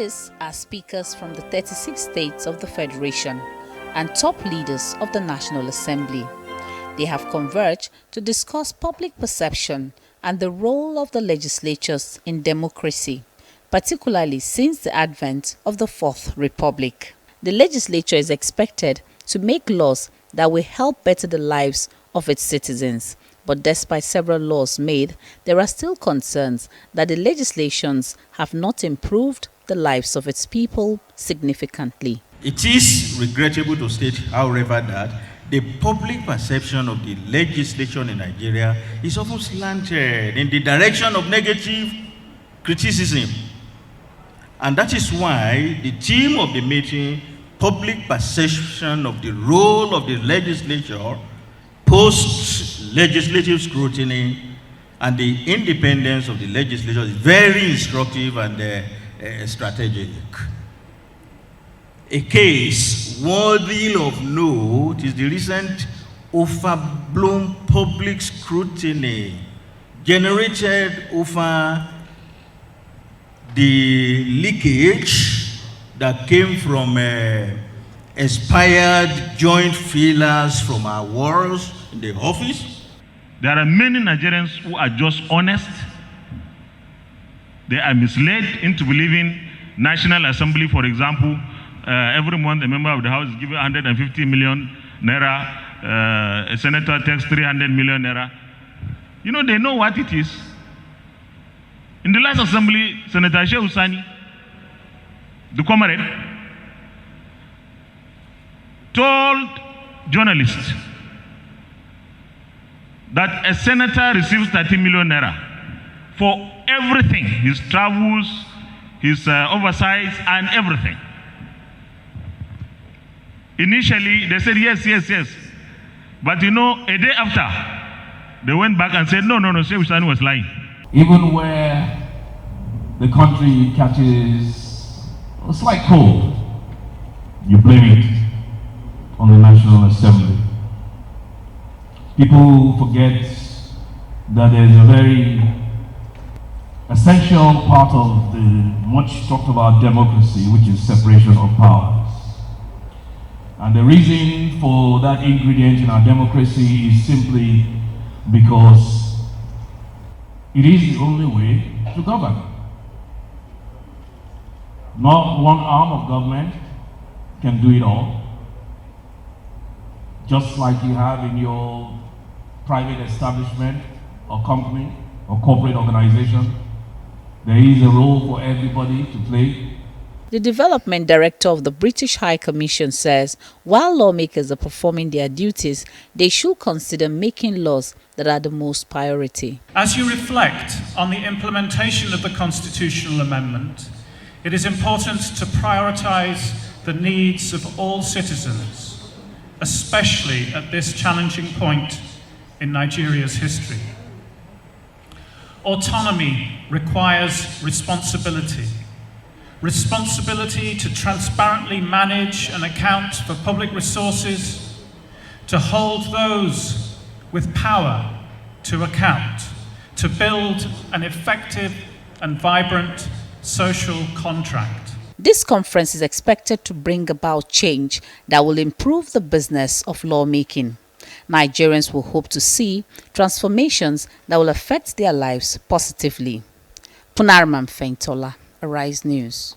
These are speakers from the 36 states of the Federation and top leaders of the National Assembly. They have converged to discuss public perception and the role of the legislatures in democracy, particularly since the advent of the Fourth Republic. The legislature is expected to make laws that will help better the lives of its citizens. But despite several laws made, there are still concerns that the legislations have not improved the lives of its people significantly. It is regrettable to state, however, that the public perception of the legislation in Nigeria is often slanted in the direction of negative criticism. And that is why the theme of the meeting, public perception of the role of the legislature, post-legislative scrutiny, and the independence of the legislature is very instructive and strategic. A case worthy of note is the recent overblown public scrutiny generated over the leakage that came from expired joint feelers from our wars in the office. There are many Nigerians who are just honest. They are misled into believing National Assembly, for example, every month a member of the House is given 150 million naira, a senator takes 300 million naira. You know, they know what it is. In the last assembly, Senator Shehu Sani, the comrade, told journalists that a senator receives 30 million naira for everything, his travels, his oversights, and everything. Initially, they said yes. But you know, a day after, they went back and said, no, Shehu Sani was lying. Even where the country catches a slight cold, you blame it on the National Assembly. People forget that there is a very essential part of the much talked about democracy, which is separation of powers. And the reason for that ingredient in our democracy is simply because it is the only way to govern. Not one arm of government can do it all. Just like you have in your private establishment or company or corporate organization, there is a role for everybody to play. The development director of the British High Commission says while lawmakers are performing their duties, they should consider making laws that are the most priority. As you reflect on the implementation of the constitutional amendment, it is important to prioritise the needs of all citizens, especially at this challenging point in Nigeria's history. Autonomy requires responsibility. Responsibility to transparently manage and account for public resources, to hold those with power to account, to build an effective and vibrant social contract. This conference is expected to bring about change that will improve the business of lawmaking. Nigerians will hope to see transformations that will affect their lives positively. Punarman Feintola, Arise News.